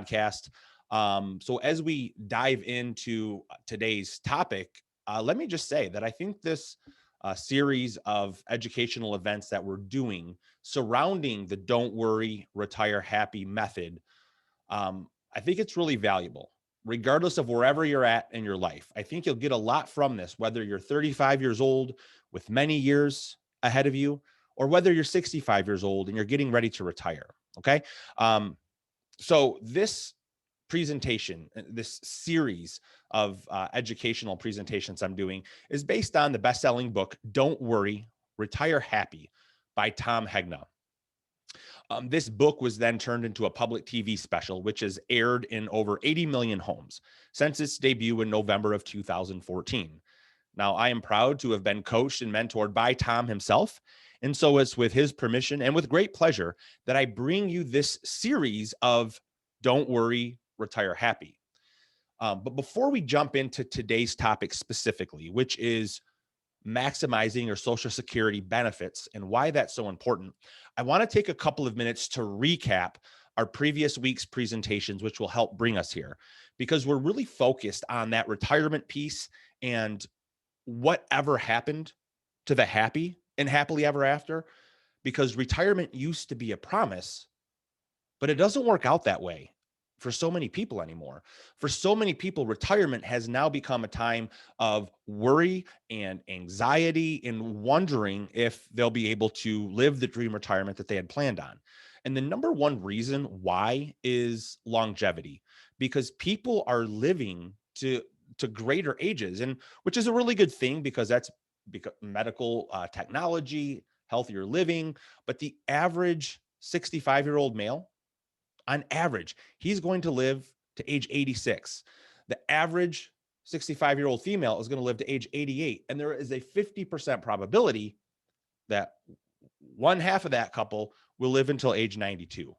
podcast. So as we dive into today's topic, let me just say that I think this series of educational events that we're doing surrounding the Don't Worry, Retire Happy method, I think it's really valuable, regardless of wherever you're at in your life. I think you'll get a lot from this, whether you're 35 years old with many years ahead of you, or whether you're 65 years old and you're getting ready to retire. Okay. So this presentation, this series of educational presentations I'm doing is based on the best-selling book, Don't Worry, Retire Happy by Tom Hegna. This book was then turned into a public TV special, which has aired in over 80 million homes since its debut in November of 2014. Now, I am proud to have been coached and mentored by Tom himself. And so it's with his permission and with great pleasure that I bring you this series of Don't Worry, Retire Happy. But before we jump into today's topic specifically, which is maximizing your Social Security benefits and why that's so important, I want to take a couple of minutes to recap our previous week's presentations, which will help bring us here, because we're really focused on that retirement piece and whatever happened to the happy and happily ever after, because retirement used to be a promise, but it doesn't work out that way for so many people anymore. For so many people, retirement has now become a time of worry and anxiety and wondering if they'll be able to live the dream retirement that they had planned on. And the number one reason why is longevity, because people are living to greater ages, and which is a really good thing because that's medical technology, healthier living. But the average 65-year-old male, on average, he's going to live to age 86. The average 65-year-old female is going to live to age 88. And there is a 50% probability that one half of that couple will live until age 92.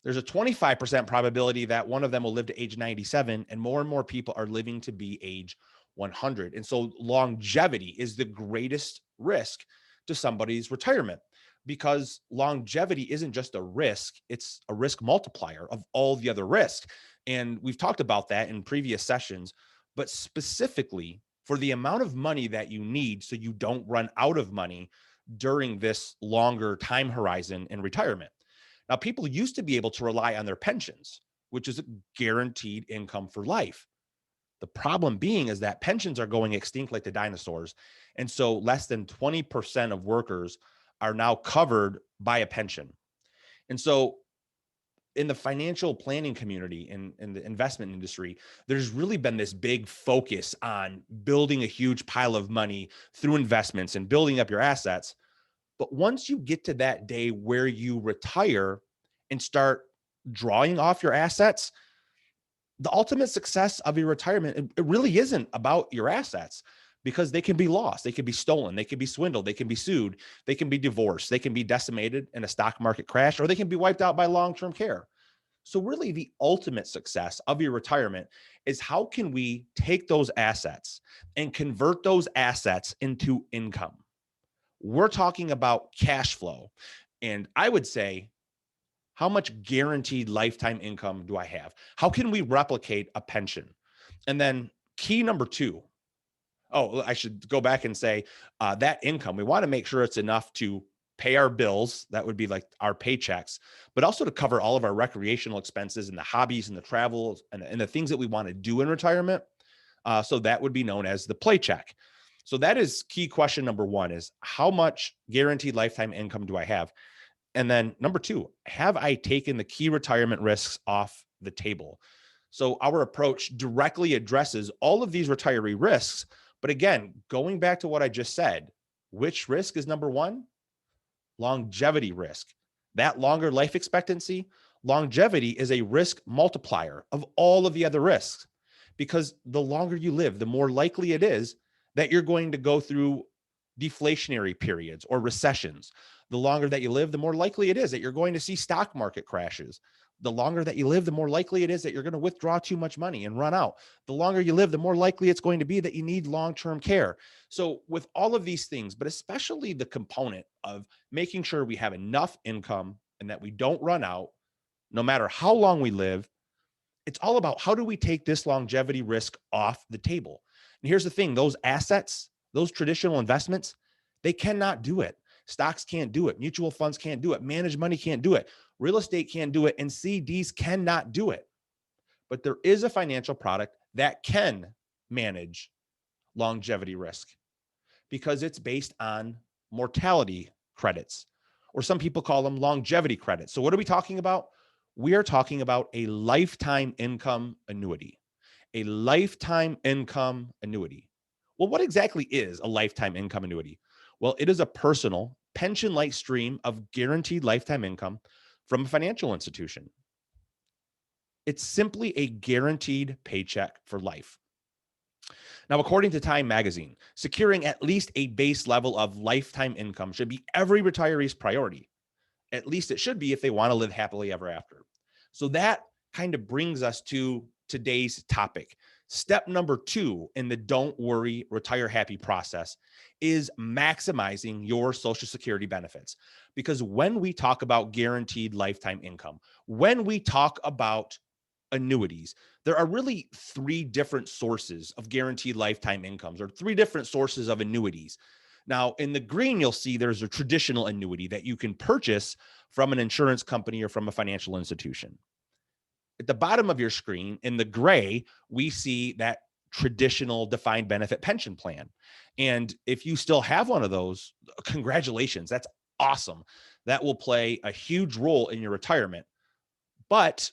There's a 25% probability that one of them will live to age 97, and more people are living to be age 100. And so longevity is the greatest risk to somebody's retirement, because longevity isn't just a risk, it's a risk multiplier of all the other risks. And we've talked about that in previous sessions, but specifically for the amount of money that you need so you don't run out of money during this longer time horizon in retirement. Now, people used to be able to rely on their pensions, which is a guaranteed income for life. The problem being is that pensions are going extinct like the dinosaurs. And so less than 20% of workers are now covered by a pension. And so in the financial planning community, in the investment industry, there's really been this big focus on building a huge pile of money through investments and building up your assets. But once you get to that day where you retire and start drawing off your assets, the ultimate success of your retirement, it really isn't about your assets, because they can be lost, they can be stolen, they can be swindled, they can be sued, they can be divorced, they can be decimated in a stock market crash, or they can be wiped out by long-term care. So really the ultimate success of your retirement is how can we take those assets and convert those assets into income? We're talking about cash flow. And I would say, how much guaranteed lifetime income do I have? How can we replicate a pension? And then key number two, I should go back and say that income, we want to make sure it's enough to pay our bills. That would be like our paychecks, but also to cover all of our recreational expenses and the hobbies and the travels and the things that we want to do in retirement. So that would be known as the play check. So that is key question number one, is how much guaranteed lifetime income do I have? And then number two, have I taken the key retirement risks off the table? So our approach directly addresses all of these retiree risks. But again, going back to what I just said, which risk is number one? Longevity risk. That longer life expectancy, longevity is a risk multiplier of all of the other risks, because the longer you live, the more likely it is that you're going to go through deflationary periods or recessions. The longer that you live, the more likely it is that you're going to see stock market crashes. The longer that you live, the more likely it is that you're going to withdraw too much money and run out. The longer you live, the more likely it's going to be that you need long-term care. So with all of these things, but especially the component of making sure we have enough income and that we don't run out, no matter how long we live, It's all about how do we take this longevity risk off the table? And here's the thing, those assets, those traditional investments, they cannot do it. Stocks can't do it. Mutual funds can't do it. Managed money can't do it. Real estate can't do it. And CDs cannot do it. But there is a financial product that can manage longevity risk because it's based on mortality credits, or some people call them longevity credits. So what are we talking about? We are talking about a lifetime income annuity. A lifetime income annuity. Well, what exactly is a lifetime income annuity? Well, it is a personal pension-like stream of guaranteed lifetime income from a financial institution. It's simply a guaranteed paycheck for life. Now, according to Time magazine, securing at least a base level of lifetime income should be every retiree's priority. At least it should be if they want to live happily ever after. So that kind of brings us to today's topic. Step number 2 in the don't worry, retire happy process is maximizing your Social Security benefits. Because when we talk about guaranteed lifetime income, when we talk about annuities, there are really 3 different sources of guaranteed lifetime incomes, or 3 different sources of annuities. Now, in the green, you'll see there's a traditional annuity that you can purchase from an insurance company or from a financial institution. At the bottom of your screen, in the gray, we see that traditional defined benefit pension plan. And if you still have one of those, congratulations, that's awesome. That will play a huge role in your retirement. But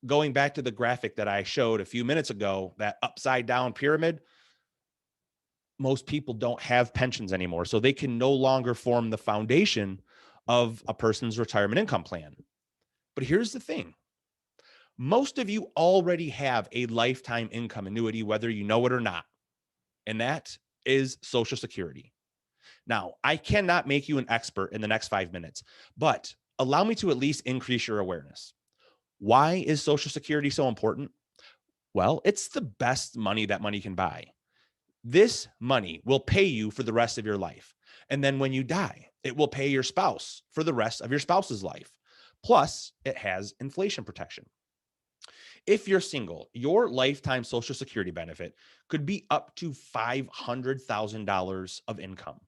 going back to the graphic that I showed a few minutes ago, that upside down pyramid, most people don't have pensions anymore. So they can no longer form the foundation of a person's retirement income plan. But here's the thing. Most of you already have a lifetime income annuity, whether you know it or not, and that is Social Security. Now, I cannot make you an expert in the next 5 minutes, but allow me to at least increase your awareness. Why is Social Security so important? Well, it's the best money that money can buy. This money will pay you for the rest of your life. And then when you die, it will pay your spouse for the rest of your spouse's life. Plus, it has inflation protection. If you're single, your lifetime Social Security benefit could be up to $500,000 of income.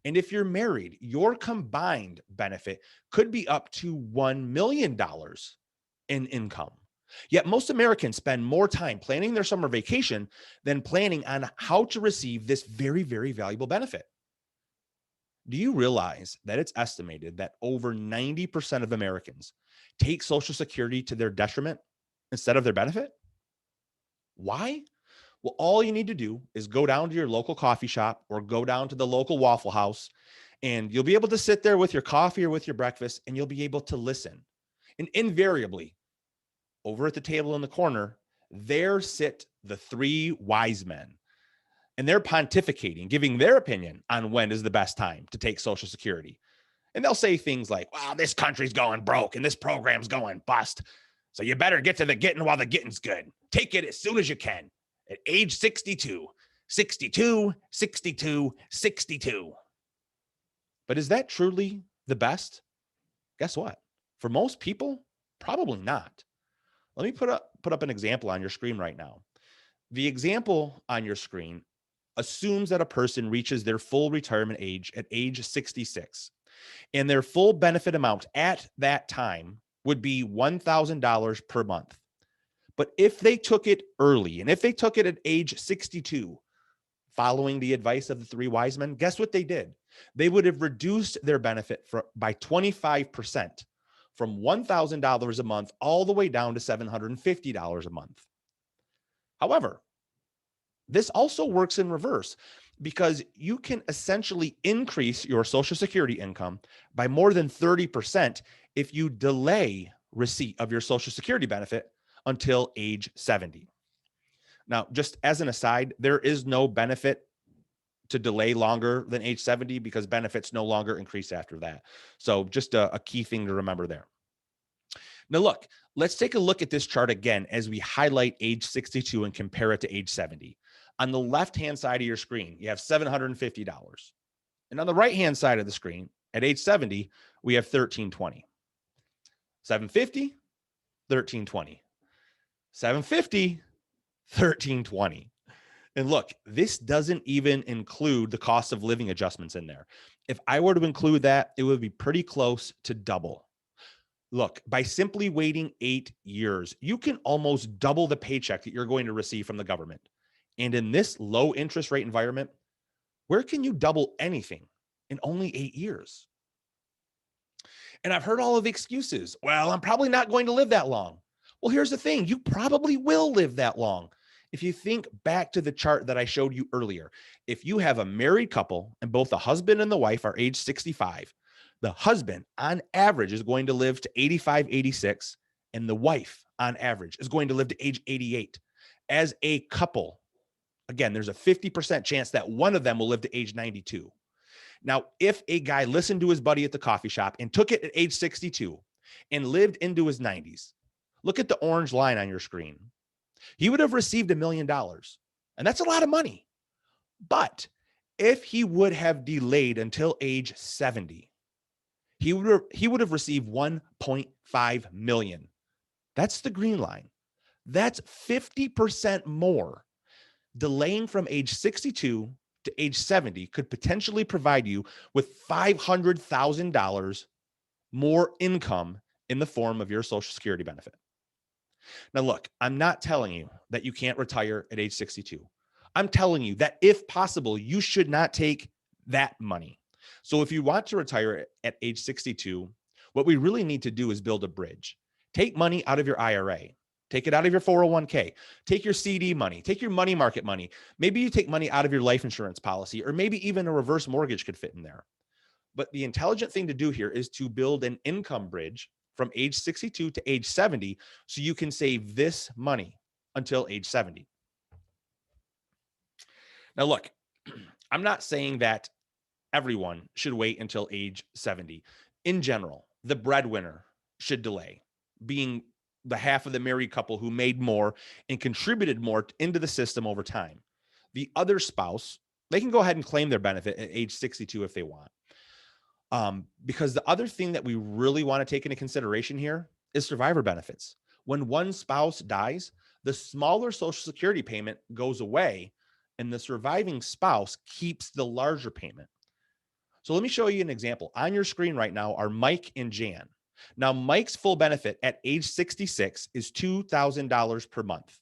And if you're married, your combined benefit could be up to $1 million in income. Yet most Americans spend more time planning their summer vacation than planning on how to receive this very, very valuable benefit. Do you realize that it's estimated that over 90% of Americans take Social Security to their detriment instead of their benefit? Why? Well, all you need to do is go down to your local coffee shop or go down to the local Waffle House, and you'll be able to sit there with your coffee or with your breakfast, and you'll be able to listen. And invariably, over at the table in the corner, there sit the 3 wise men, and they're pontificating, giving their opinion on when is the best time to take Social Security. And they'll say things like, wow, this country's going broke and this program's going bust. So you better get to the getting while the getting's good. Take it as soon as you can at age 62, 62, 62, 62. But is that truly the best? Guess what? For most people, probably not. Let me put up an example on your screen right now. The example on your screen assumes that a person reaches their full retirement age at age 66, and their full benefit amount at that time would be $1,000 per month. But if they took it early, and if they took it at age 62, following the advice of the 3 wise men, guess what they did? They would have reduced their benefit by 25%, from $1,000 a month all the way down to $750 a month. However, this also works in reverse, because you can essentially increase your Social Security income by more than 30% if you delay receipt of your Social Security benefit until age 70. Now, just as an aside, there is no benefit to delay longer than age 70 because benefits no longer increase after that. So just a key thing to remember there. Now, look, let's take a look at this chart again as we highlight age 62 and compare it to age 70. On the left-hand side of your screen, you have $750. And on the right-hand side of the screen, at age 70, we have $1,320. $750, $1,320. 750, 1320. And look, this doesn't even include the cost of living adjustments in there. If I were to include that, it would be pretty close to double. Look, by simply waiting 8 years, you can almost double the paycheck that you're going to receive from the government. And in this low interest rate environment, where can you double anything in only 8 years? And I've heard all of the excuses. Well, I'm probably not going to live that long. Well, here's the thing, you probably will live that long. If you think back to the chart that I showed you earlier, if you have a married couple and both the husband and the wife are age 65, the husband on average is going to live to 85, 86, and the wife on average is going to live to age 88. As a couple, again, there's a 50% chance that one of them will live to age 92. Now, if a guy listened to his buddy at the coffee shop and took it at age 62 and lived into his 90s, look at the orange line on your screen. He would have received $1 million. And that's a lot of money. But if he would have delayed until age 70, he would have received 1.5 million. That's the green line. That's 50% more. Delaying from age 62 to age 70 could potentially provide you with $500,000 more income in the form of your Social Security benefit. Now, look, I'm not telling you that you can't retire at age 62. I'm telling you that if possible, you should not take that money. So if you want to retire at age 62, what we really need to do is build a bridge. Take money out of your IRA. Take it out of your 401k. Take your CD money. Take your money market money. Maybe you take money out of your life insurance policy, or maybe even a reverse mortgage could fit in there. But the intelligent thing to do here is to build an income bridge from age 62 to age 70 so you can save this money until age 70. Now, look, I'm not saying that everyone should wait until age 70. In general, the breadwinner should delay, being the half of the married couple who made more and contributed more into the system over time. The other spouse, they can go ahead and claim their benefit at age 62 if they want. Because the other thing that we really want to take into consideration here is survivor benefits. When one spouse dies, the smaller Social Security payment goes away and the surviving spouse keeps the larger payment. So let me show you an example. On your screen right now are Mike and Jan. Now, Mike's full benefit at age 66 is $2,000 per month.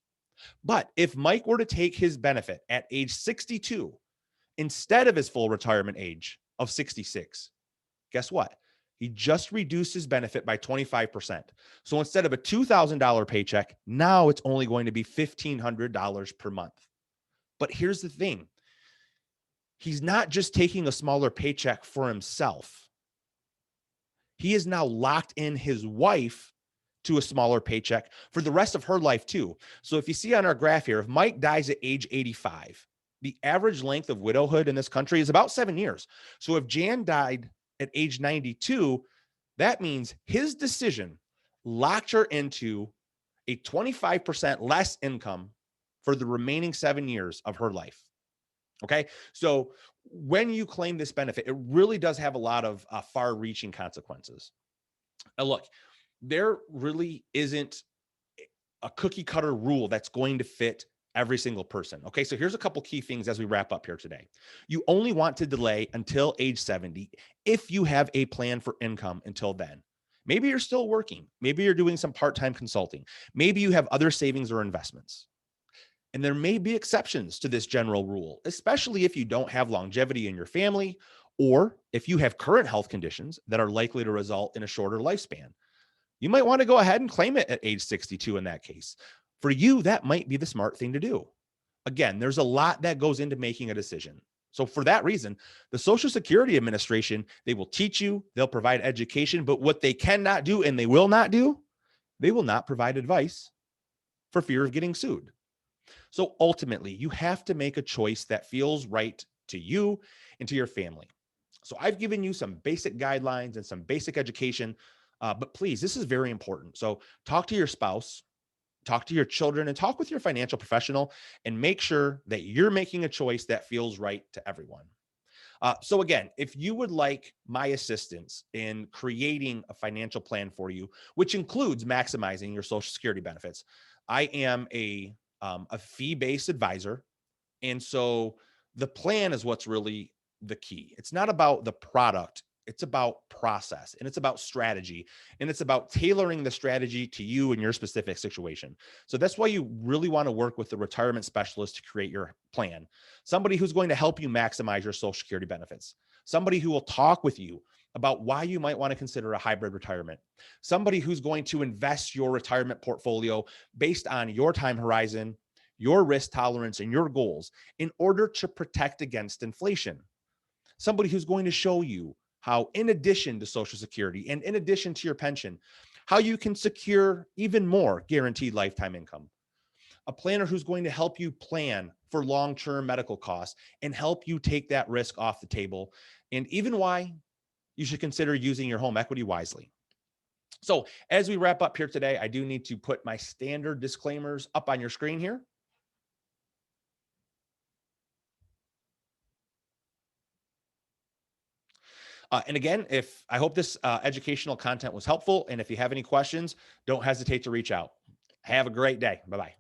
But if Mike were to take his benefit at age 62 instead of his full retirement age of 66, guess what? He just reduced his benefit by 25%. So instead of a $2,000 paycheck, now it's only going to be $1,500 per month. But here's the thing. He's not just taking a smaller paycheck for himself. He is now locked in his wife to a smaller paycheck for the rest of her life too. So if you see on our graph here, if Mike dies at age 85, the average length of widowhood in this country is about 7 years. So if Jan died at age 92, that means his decision locked her into a 25% less income for the remaining 7 years of her life. Okay. So when you claim this benefit, it really does have a lot of far reaching consequences. Now, look, there really isn't a cookie cutter rule that's going to fit every single person. Okay. So here's a couple key things as we wrap up here today. You only want to delay until age 70 if you have a plan for income until then. Maybe you're still working. Maybe you're doing some part-time consulting. Maybe you have other savings or investments. And there may be exceptions to this general rule, especially if you don't have longevity in your family, or if you have current health conditions that are likely to result in a shorter lifespan. You might want to go ahead and claim it at age 62 in that case. For you, that might be the smart thing to do. Again, there's a lot that goes into making a decision. So for that reason, the Social Security Administration, they will teach you, they'll provide education, but what they cannot do and they will not do, they will not provide advice for fear of getting sued. So ultimately, you have to make a choice that feels right to you and to your family. So I've given you some basic guidelines and some basic education, but please, this is very important. So talk to your spouse, talk to your children, and talk with your financial professional and make sure that you're making a choice that feels right to everyone. So again, if you would like my assistance in creating a financial plan for you, which includes maximizing your Social Security benefits, I am a fee-based advisor. And so the plan is what's really the key. It's not about the product, it's about process and it's about strategy and it's about tailoring the strategy to you and your specific situation. So that's why you really want to work with the retirement specialist to create your plan. Somebody who's going to help you maximize your Social Security benefits, somebody who will talk with you about why you might want to consider a hybrid retirement, somebody who's going to invest your retirement portfolio based on your time horizon, your risk tolerance, and your goals in order to protect against inflation. Somebody who's going to show you how, in addition to Social Security and in addition to your pension, how you can secure even more guaranteed lifetime income. A planner who's going to help you plan for long-term medical costs and help you take that risk off the table, and even why you should consider using your home equity wisely. So, as we wrap up here today, I do need to put my standard disclaimers up on your screen here. And again, if I hope this educational content was helpful, and if you have any questions, don't hesitate to reach out. Have a great day. Bye bye.